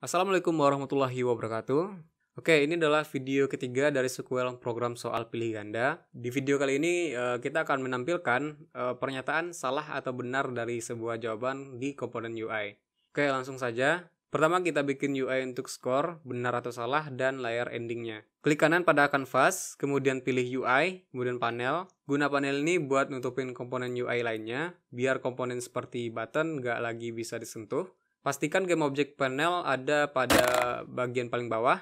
Assalamualaikum warahmatullahi wabarakatuh. Oke, ini adalah video ketiga dari sequel program soal pilih ganda. Di video kali ini kita akan menampilkan pernyataan salah atau benar dari sebuah jawaban di komponen UI. Oke, langsung saja. Pertama kita bikin UI untuk skor, benar atau salah, dan layar endingnya. Klik kanan pada kanvas, kemudian pilih UI, kemudian panel. Guna panel ini buat nutupin komponen UI lainnya, biar komponen seperti button nggak lagi bisa disentuh. Pastikan game object panel ada pada bagian paling bawah,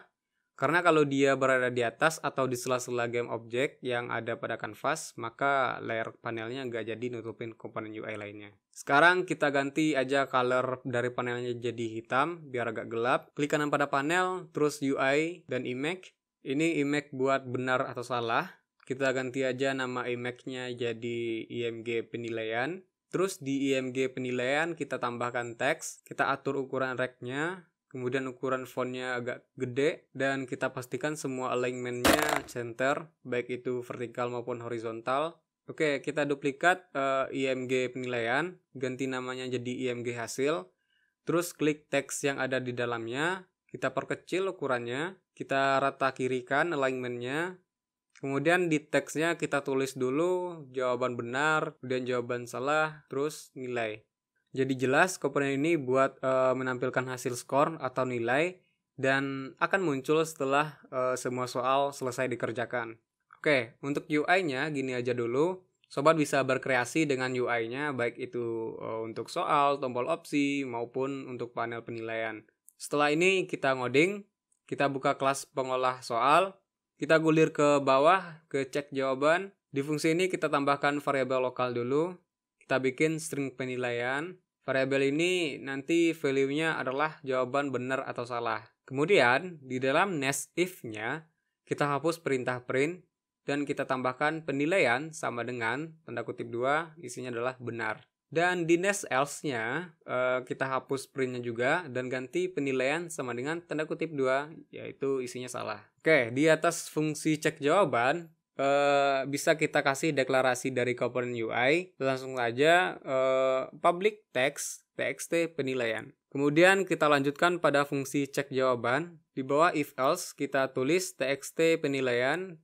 karena kalau dia berada di atas atau di sela-sela game object yang ada pada kanvas, maka layar panelnya nggak jadi nutupin komponen UI lainnya. Sekarang kita ganti aja color dari panelnya jadi hitam, biar agak gelap. Klik kanan pada panel, terus UI dan image. Ini image buat benar atau salah. Kita ganti aja nama image-nya jadi IMG penilaian. Terus di IMG penilaian kita tambahkan teks, kita atur ukuran rec-nya, kemudian ukuran fontnya agak gede, dan kita pastikan semua alignment-nya center, baik itu vertikal maupun horizontal. Oke, kita duplikat IMG penilaian, ganti namanya jadi IMG hasil, terus klik teks yang ada di dalamnya, kita perkecil ukurannya, kita rata kirikan alignment-nya. Kemudian di teksnya kita tulis dulu jawaban benar, kemudian jawaban salah, terus nilai. Jadi jelas komponen ini buat menampilkan hasil skor atau nilai dan akan muncul setelah semua soal selesai dikerjakan. Oke, untuk UI-nya gini aja dulu. Sobat bisa berkreasi dengan UI-nya baik itu untuk soal, tombol opsi, maupun untuk panel penilaian. Setelah ini kita ngoding, kita buka kelas pengolah soal. Kita gulir ke bawah, ke cek jawaban. Di fungsi ini kita tambahkan variabel lokal dulu. Kita bikin string penilaian. Variabel ini nanti value-nya adalah jawaban benar atau salah. Kemudian, di dalam nest if-nya, kita hapus perintah print. Dan kita tambahkan penilaian sama dengan, tanda kutip 2, isinya adalah benar. Dan di nest else-nya, kita hapus print-nya juga dan ganti penilaian sama dengan tanda kutip 2, yaitu isinya salah. Oke, di atas fungsi cek jawaban, bisa kita kasih deklarasi dari komponen UI. Langsung aja public text txt penilaian. Kemudian kita lanjutkan pada fungsi cek jawaban. Di bawah if else, kita tulis txt penilaian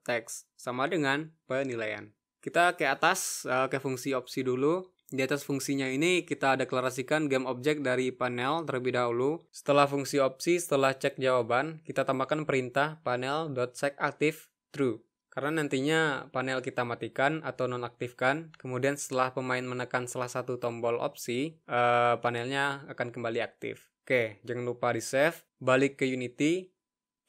.text sama dengan penilaian. Kita ke atas, ke fungsi opsi dulu. Di atas fungsinya ini kita deklarasikan game object dari panel terlebih dahulu. Setelah fungsi opsi, setelah cek jawaban, kita tambahkan perintah panel.setActive true. Karena nantinya panel kita matikan atau nonaktifkan. Kemudian setelah pemain menekan salah satu tombol opsi, panelnya akan kembali aktif. Oke, jangan lupa di save. Balik ke Unity.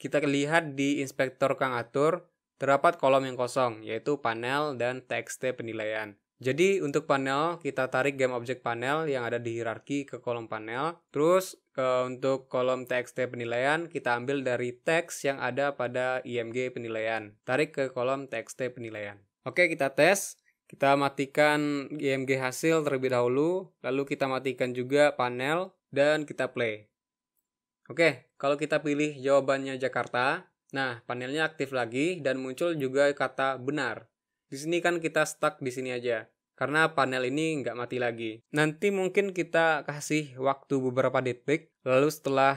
Kita lihat di inspektor Kang Atur, terdapat kolom yang kosong, yaitu panel dan txt penilaian. Jadi untuk panel, kita tarik game object panel yang ada di hierarki ke kolom panel. Terus untuk kolom txt penilaian, kita ambil dari teks yang ada pada IMG penilaian. Tarik ke kolom txt penilaian. Oke, kita tes. Kita matikan IMG hasil terlebih dahulu. Lalu kita matikan juga panel dan kita play. Oke, kalau kita pilih jawabannya Jakarta, nah panelnya aktif lagi dan muncul juga kata benar. Di sini kan kita stuck di sini aja, karena panel ini nggak mati lagi. Nanti mungkin kita kasih waktu beberapa detik, lalu setelah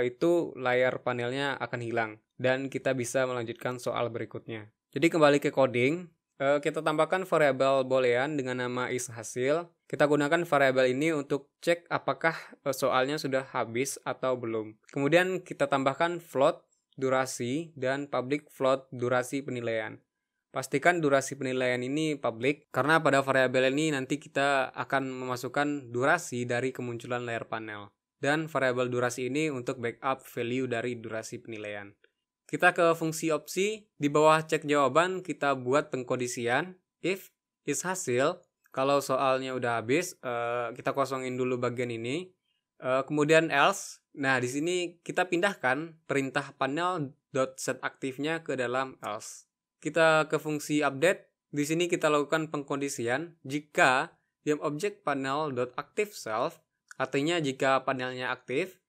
itu layar panelnya akan hilang, dan kita bisa melanjutkan soal berikutnya. Jadi kembali ke coding, kita tambahkan variabel boolean dengan nama isHasil. Kita gunakan variabel ini untuk cek apakah soalnya sudah habis atau belum. Kemudian kita tambahkan float durasi dan public float durasi penilaian. Pastikan durasi penilaian ini public, karena pada variabel ini nanti kita akan memasukkan durasi dari kemunculan layar panel. Dan variabel durasi ini untuk backup value dari durasi penilaian. Kita ke fungsi opsi, di bawah cek jawaban kita buat pengkondisian. If isHasil, kalau soalnya udah habis, kita kosongin dulu bagian ini. Kemudian else, nah di sini kita pindahkan perintah panel.setActive-nya ke dalam else. Kita ke fungsi update. Di sini kita lakukan pengkondisian jika game object panel.activeSelf, artinya jika panelnya aktif,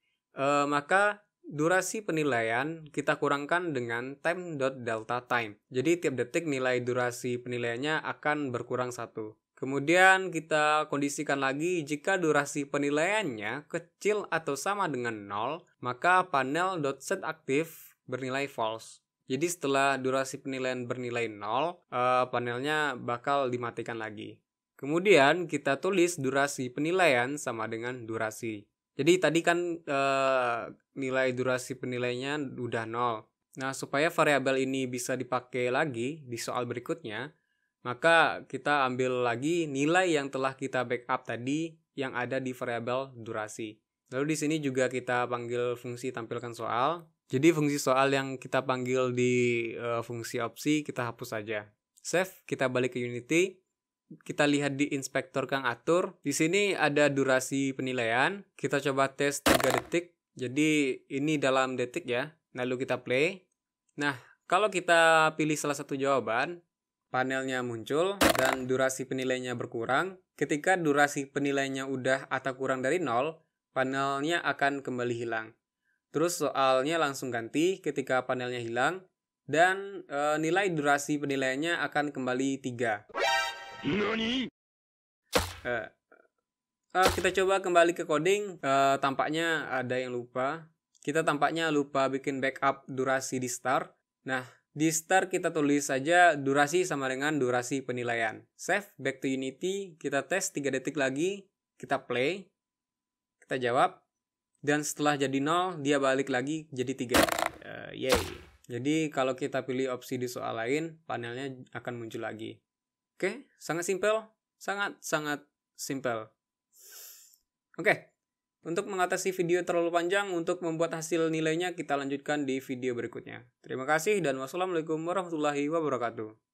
maka durasi penilaian kita kurangkan dengan time.deltaTime. Jadi tiap detik nilai durasi penilaiannya akan berkurang 1. Kemudian kita kondisikan lagi jika durasi penilaiannya kecil atau sama dengan 0, maka panel.setAktif bernilai false. Jadi setelah durasi penilaian bernilai 0, panelnya bakal dimatikan lagi. Kemudian kita tulis durasi penilaian sama dengan durasi. Jadi tadi kan nilai durasi penilaiannya udah 0. Nah, supaya variabel ini bisa dipakai lagi di soal berikutnya, maka kita ambil lagi nilai yang telah kita backup tadi yang ada di variabel durasi. Lalu di sini juga kita panggil fungsi tampilkan soal. Jadi fungsi soal yang kita panggil di fungsi opsi kita hapus saja. Save, kita balik ke Unity. Kita lihat di inspektor Kang atur. Di sini ada durasi penilaian. Kita coba tes 3 detik. Jadi ini dalam detik ya. Lalu kita play. Nah, kalau kita pilih salah satu jawaban, panelnya muncul dan durasi penilaiannya berkurang. Ketika durasi penilaiannya udah atau kurang dari 0, panelnya akan kembali hilang. Terus soalnya langsung ganti ketika panelnya hilang dan nilai durasi penilaiannya akan kembali 3. Kita coba kembali ke coding. Tampaknya ada yang lupa. Kita tampaknya lupa bikin backup durasi di start. Nah, di start kita tulis saja durasi sama dengan durasi penilaian. Save, back to Unity, kita tes 3 detik lagi, kita play, kita jawab, dan setelah jadi 0, dia balik lagi jadi 3. Yay. Jadi kalau kita pilih opsi di soal lain, panelnya akan muncul lagi. Oke, sangat simpel, sangat simpel. Oke. Untuk mengatasi video terlalu panjang, untuk membuat hasil nilainya kita lanjutkan di video berikutnya. Terima kasih dan wassalamualaikum warahmatullahi wabarakatuh.